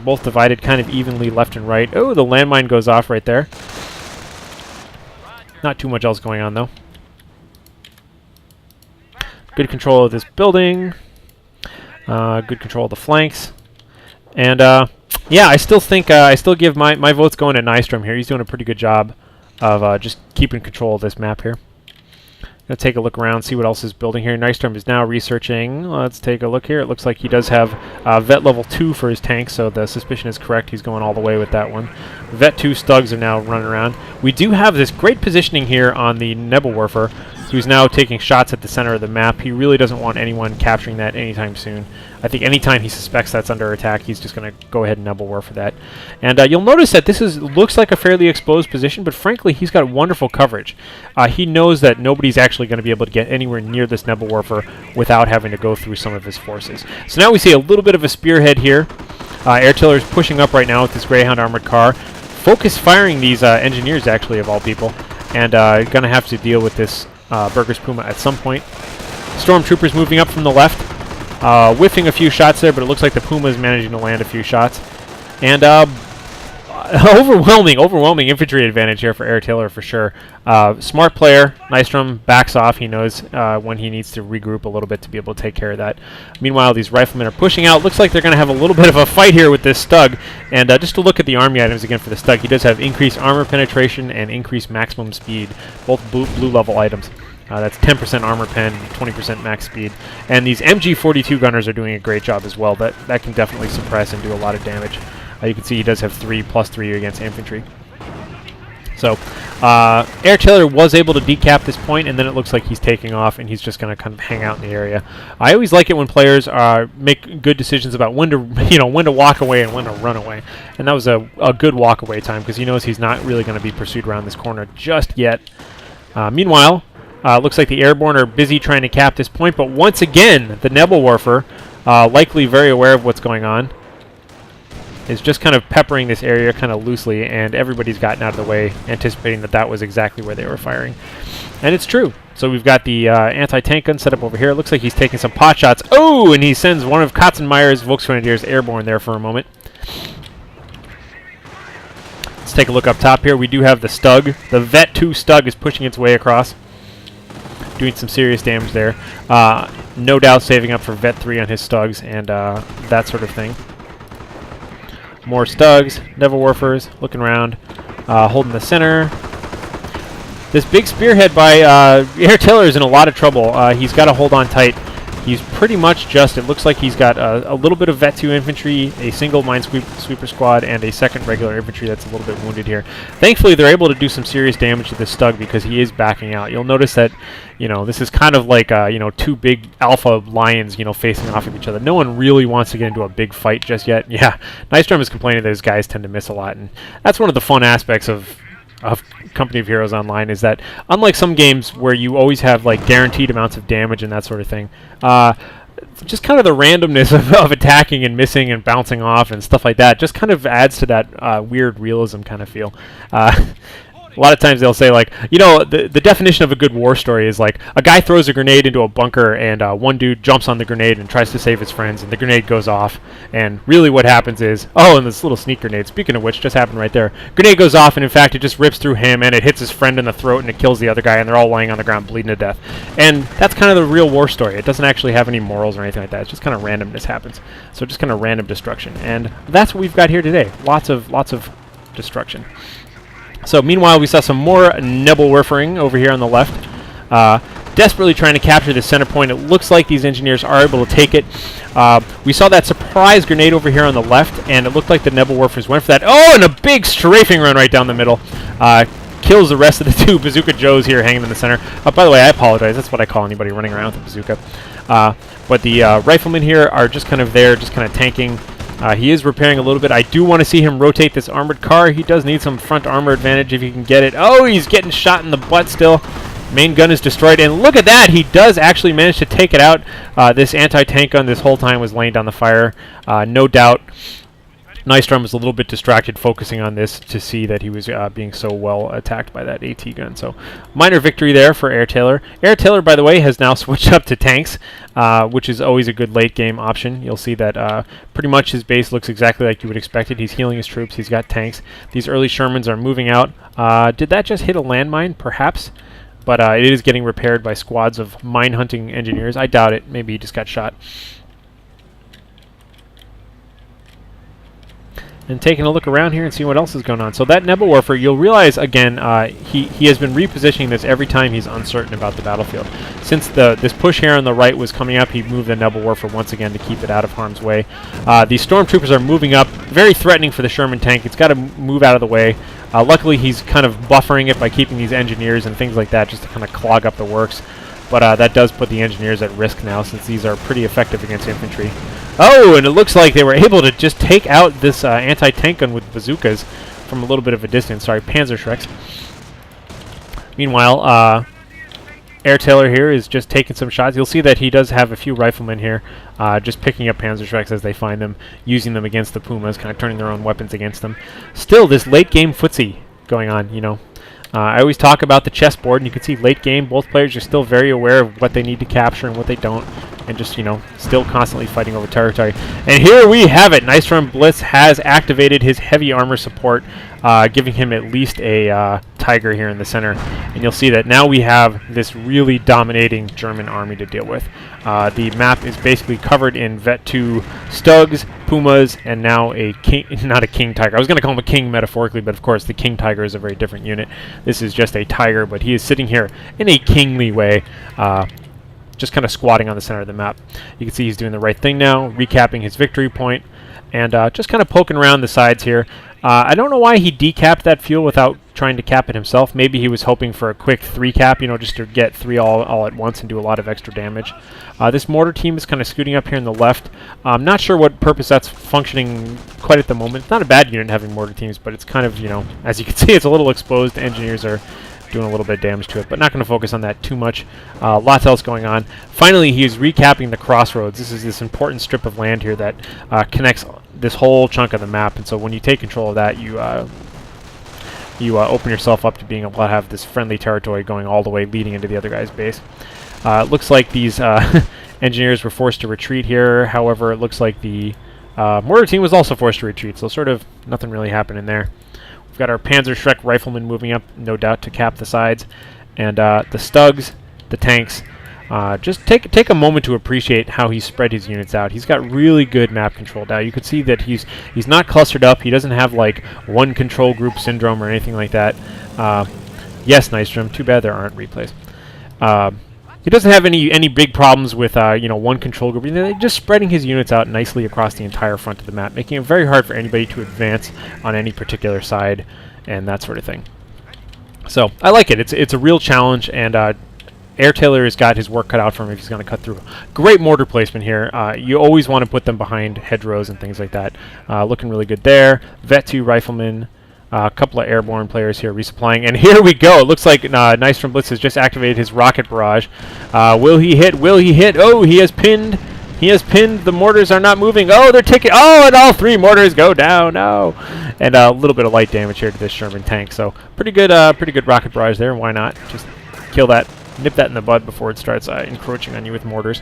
both divided kind of evenly left and right. Oh, the landmine goes off right there. Not too much else going on, though. Good control of this building. Good control of the flanks. And, yeah, I still think, I still give my votes going to Nystrom here. He's doing a pretty good job of just keeping control of this map here. Gonna take a look around, see what else is building here. Nystrom is now researching. Let's take a look here. It looks like he does have Vet level 2 for his tank, so the suspicion is correct. He's going all the way with that one. Vet 2 Stugs are now running around. We do have this great positioning here on the Nebelwerfer, who's now taking shots at the center of the map. He really doesn't want anyone capturing that anytime soon. I think anytime he suspects that's under attack, he's just going to go ahead and Nebelwerfer that. And you'll notice that this looks like a fairly exposed position, but frankly, he's got wonderful coverage. He knows that nobody's actually going to be able to get anywhere near this Nebelwerfer without having to go through some of his forces. So now we see a little bit of a spearhead here. AirTaylor is pushing up right now with this Greyhound armored car. Focus firing these engineers, actually, of all people. And going to have to deal with this Burgers Puma at some point. Stormtroopers moving up from the left. Whiffing a few shots there, but it looks like the Puma is managing to land a few shots. And overwhelming infantry advantage here for AirTaylor for sure. Smart player. Nystrom backs off. He knows when he needs to regroup a little bit to be able to take care of that. Meanwhile, these riflemen are pushing out. Looks like they're going to have a little bit of a fight here with this Stug. And just to look at the army items again for the Stug, he does have increased armor penetration and increased maximum speed, both blue level items. That's 10% armor pen, 20% max speed. And these MG42 gunners are doing a great job as well. That can definitely suppress and do a lot of damage. You can see he does have +3 against infantry. So, AirTaylor was able to decap this point, and then it looks like he's taking off, and he's just going to kind of hang out in the area. I always like it when players make good decisions about when to, when to walk away and when to run away. And that was a good walk away time because he knows he's not really going to be pursued around this corner just yet. Meanwhile, looks like the airborne are busy trying to cap this point, but once again, the Nebelwerfer, likely very aware of what's going on, is just kind of peppering this area kind of loosely, and everybody's gotten out of the way, anticipating that that was exactly where they were firing. And it's true. So we've got the anti-tank gun set up over here. It looks like he's taking some pot shots. Oh, and he sends one of Katzenmeyer's Volksgrenadiers airborne there for a moment. Let's take a look up top here. We do have the Stug. The Vet 2 Stug is pushing its way across, doing some serious damage there. No doubt saving up for Vet 3 on his Stugs and that sort of thing. More Stugs, Nebelwerfers, looking around, holding the center. This big spearhead by AirTaylor is in a lot of trouble. He's got to hold on tight. He's pretty much just, it looks like he's got a little bit of Vet 2 infantry, a single minesweeper squad, and a second regular infantry that's a little bit wounded here. Thankfully, they're able to do some serious damage to this Stug because he is backing out. You'll notice that, this is kind of like, two big alpha lions, facing off of each other. No one really wants to get into a big fight just yet. Yeah, Nystrom is complaining that his guys tend to miss a lot, and that's one of the fun aspects of Company of Heroes Online, is that unlike some games where you always have like guaranteed amounts of damage and that sort of thing, just kind of the randomness of attacking and missing and bouncing off and stuff like that just kind of adds to that weird realism kind of feel. A lot of times they'll say, like, the definition of a good war story is, like, a guy throws a grenade into a bunker and one dude jumps on the grenade and tries to save his friends, and the grenade goes off. And really what happens is, and this little sneak grenade, speaking of which, just happened right there. Grenade goes off, and in fact, it just rips through him, and it hits his friend in the throat, and it kills the other guy, and they're all laying on the ground bleeding to death. And that's kind of the real war story. It doesn't actually have any morals or anything like that. It's just kind of randomness happens. So just kind of random destruction. And that's what we've got here today. Lots of destruction. So meanwhile, we saw some more Nebelwerfering over here on the left. Desperately trying to capture the center point. It looks like these engineers are able to take it. We saw that surprise grenade over here on the left, and it looked like the Nebelwerfers went for that. Oh, and a big strafing run right down the middle. Kills the rest of the two Bazooka Joes here hanging in the center. By the way, I apologize. That's what I call anybody running around with a bazooka. But the riflemen here are just kind of there, just kind of tanking. He is repairing a little bit. I do want to see him rotate this armored car. He does need some front armor advantage if he can get it. Oh, he's getting shot in the butt still. Main gun is destroyed. And look at that. He does actually manage to take it out. This anti-tank gun this whole time was laying down the fire. No doubt Nystrom was a little bit distracted focusing on this to see that he was being so well attacked by that AT gun. So minor victory there for AirTaylor. AirTaylor, by the way, has now switched up to tanks, which is always a good late game option. You'll see that pretty much his base looks exactly like you would expect it. He's healing his troops. He's got tanks. These early Shermans are moving out. Did that just hit a landmine? Perhaps. But it is getting repaired by squads of mine-hunting engineers. I doubt it. Maybe he just got shot. And taking a look around here and seeing what else is going on. So that Nebelwerfer, you'll realize, again, he has been repositioning this every time he's uncertain about the battlefield. Since this push here on the right was coming up, he moved the Nebelwerfer once again to keep it out of harm's way. These stormtroopers are moving up, very threatening for the Sherman tank. It's got to move out of the way. Luckily, he's kind of buffering it by keeping these engineers and things like that just to kind of clog up the works. But that does put the engineers at risk now, since these are pretty effective against infantry. Oh, and it looks like they were able to just take out this anti-tank gun with bazookas from a little bit of a distance. Sorry, Panzerschrecks. Meanwhile, AirTaylor here is just taking some shots. You'll see that he does have a few riflemen here, just picking up Panzerschrecks as they find them, using them against the Pumas, kind of turning their own weapons against them. Still, this late-game footsie going on, you know. I always talk about the chessboard, and you can see late game, both players are still very aware of what they need to capture and what they don't, and just, you know, still constantly fighting over territory. And here we have it. nystromBLITZ has activated his heavy armor support, giving him at least a Tiger here in the center. And you'll see that now we have this really dominating German army to deal with. The map is basically covered in Vet 2 Stugs, Pumas, and now a King, not a King Tiger. I was going to call him a King metaphorically, but of course the King Tiger is a very different unit. This is just a Tiger, but he is sitting here in a kingly way, just kind of squatting on the center of the map. You can see he's doing the right thing now, recapping his victory point, and just kind of poking around the sides here. I don't know why he decapped that fuel without trying to cap it himself. Maybe he was hoping for a quick 3 cap, you know, just to get 3 all at once and do a lot of extra damage. This mortar team is kind of scooting up here on the left. I'm not sure what purpose that's functioning quite at the moment. It's not a bad unit having mortar teams, but it's kind of, you know, as you can see, it's a little exposed. The engineers are doing a little bit of damage to it, but not going to focus on that too much. Lots else going on. Finally, he is recapping the crossroads. This is this important strip of land here that connects this whole chunk of the map, and so when you take control of that, you open yourself up to being able to have this friendly territory going all the way leading into the other guy's base. It looks like these engineers were forced to retreat here. However, it looks like the mortar team was also forced to retreat, so sort of nothing really happened in there. We've got our Panzerschreck riflemen moving up, no doubt, to cap the sides. And the Stugs, the tanks, just take a moment to appreciate how he spread his units out. He's got really good map control now. You can see that he's not clustered up. He doesn't have, like, one control group syndrome or anything like that. Yes, Nystrom, too bad there aren't replays. He doesn't have any big problems with you know, one control group. You know, just spreading his units out nicely across the entire front of the map, making it very hard for anybody to advance on any particular side and that sort of thing. So I like it. It's a real challenge, and AirTaylor has got his work cut out for him if he's going to cut through. Great mortar placement here. You always want to put them behind hedgerows and things like that. Looking really good there. Vet 2 riflemen. A couple of airborne players here resupplying, and here we go. It looks like nystromBLITZ has just activated his rocket barrage. Will he hit? Will he hit? Oh, he has pinned. He has pinned. The mortars are not moving. Oh, they're taking. Oh, and all 3 mortars go down. No, and a little bit of light damage here to this Sherman tank. So pretty good rocket barrage there. Why not? Just kill that, nip that in the bud before it starts encroaching on you with mortars.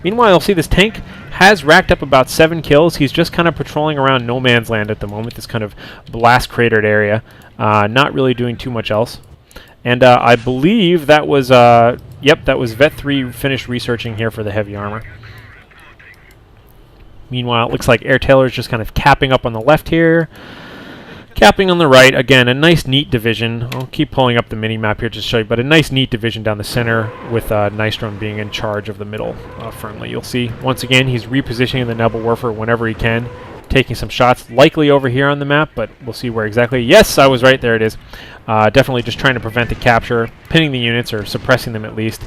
Meanwhile, you'll see this tank has racked up about 7 kills. He's just kind of patrolling around no man's land at the moment, this kind of blast cratered area. Not really doing too much else. And I believe that was, yep, that was Vet 3 finished researching here for the heavy armor. Meanwhile, it looks like AirTaylor is just kind of capping up on the left here. Capping on the right, again, a nice neat division. I'll keep pulling up the mini-map here just to show you, but a nice neat division down the center with Nystrom being in charge of the middle firmly. You'll see, once again, he's repositioning the Nebelwerfer whenever he can, taking some shots, likely over here on the map, but we'll see where exactly. Yes, I was right, there it is. Definitely just trying to prevent the capture, pinning the units, or suppressing them at least.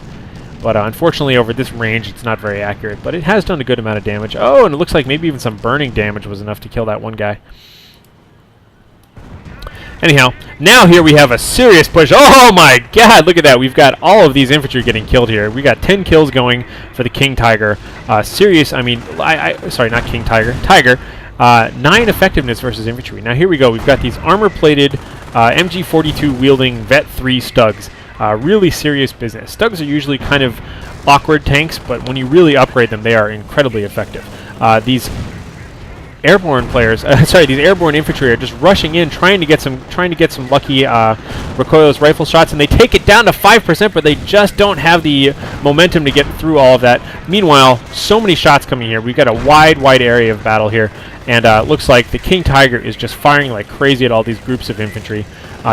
But unfortunately, over this range, it's not very accurate, but it has done a good amount of damage. Oh, and it looks like maybe even some burning damage was enough to kill that one guy. Anyhow, now here we have a serious push. Oh my god, look at that. We've got all of these infantry getting killed here. We got 10 kills going for the King Tiger. Serious, I mean, sorry, not King Tiger. Tiger. 9 effectiveness versus infantry. Now here we go. We've got these armor-plated MG42 wielding Vet 3 Stugs. Really serious business. Stugs are usually kind of awkward tanks, but when you really upgrade them, they are incredibly effective. These airborne players, these airborne infantry are just rushing in, trying to get some lucky recoilless rifle shots, and they take it down to 5%, but they just don't have the momentum to get through all of that. Meanwhile, so many shots coming here. We've got a wide area of battle here, and it looks like the King Tiger is just firing like crazy at all these groups of infantry.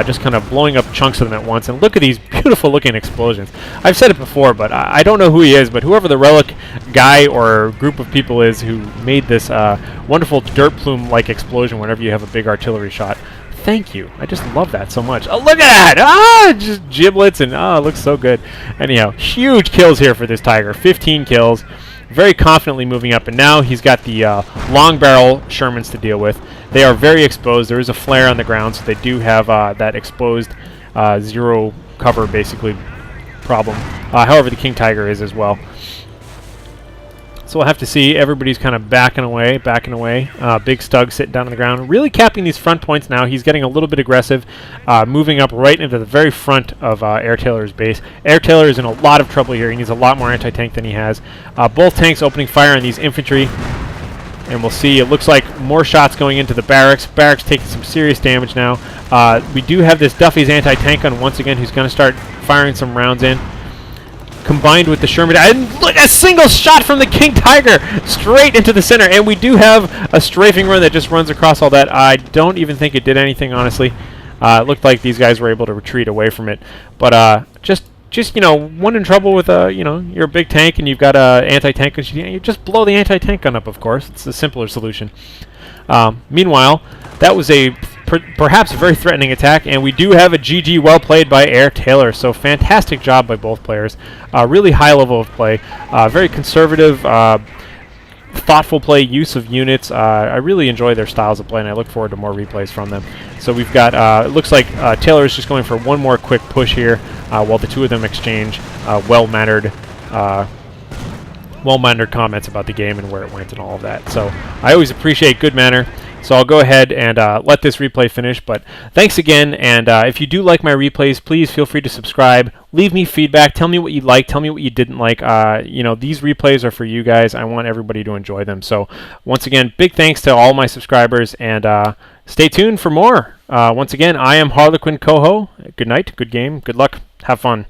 Just kind of blowing up chunks of them at once. And look at these beautiful looking explosions. I've said it before, but I don't know who he is, but whoever the relic guy or group of people is who made this wonderful dirt plume-like explosion whenever you have a big artillery shot, thank you. I just love that so much. Oh, look at that! Ah, just giblets, and it looks so good. Anyhow, huge kills here for this Tiger. 15 kills. Very confidently moving up, and now he's got the long barrel Shermans to deal with. They are very exposed. There is a flare on the ground, so they do have that exposed zero cover basically problem. However, the King Tiger is as well. So we'll have to see. Everybody's kind of backing away. Big Stug sitting down on the ground. Really capping these front points now. He's getting a little bit aggressive, moving up right into the very front of AirTaylor's base. AirTaylor is in a lot of trouble here. He needs a lot more anti-tank than he has. Both tanks opening fire on these infantry. And we'll see. It looks like more shots going into the barracks. Barracks taking some serious damage now. We do have this Duffy's anti-tank gun once again, who's going to start firing some rounds in. Combined with the Sherman, and look, a single shot from the King Tiger straight into the center, and we do have a strafing run that just runs across all that. I don't even think it did anything, honestly. It looked like these guys were able to retreat away from it, but just one in trouble with you're a big tank and you've got a anti-tank gun. You just blow the anti-tank gun up. Of course, it's the simpler solution. Meanwhile, that was a perhaps a very threatening attack, and we do have a GG well played by AirTaylor, so fantastic job by both players. Really high level of play, very conservative, thoughtful play, use of units. I really enjoy their styles of play, and I look forward to more replays from them. So we've got, it looks like Taylor is just going for one more quick push here, while the two of them exchange well-mannered comments about the game and where it went and all of that. So I always appreciate good manner. So I'll go ahead and let this replay finish. But thanks again, and if you do like my replays, please feel free to subscribe. Leave me feedback. Tell me what you liked. Tell me what you didn't like. These replays are for you guys. I want everybody to enjoy them. So once again, big thanks to all my subscribers, and stay tuned for more. Once again, I am HarlequinCoHO. Good night, good game, good luck, have fun.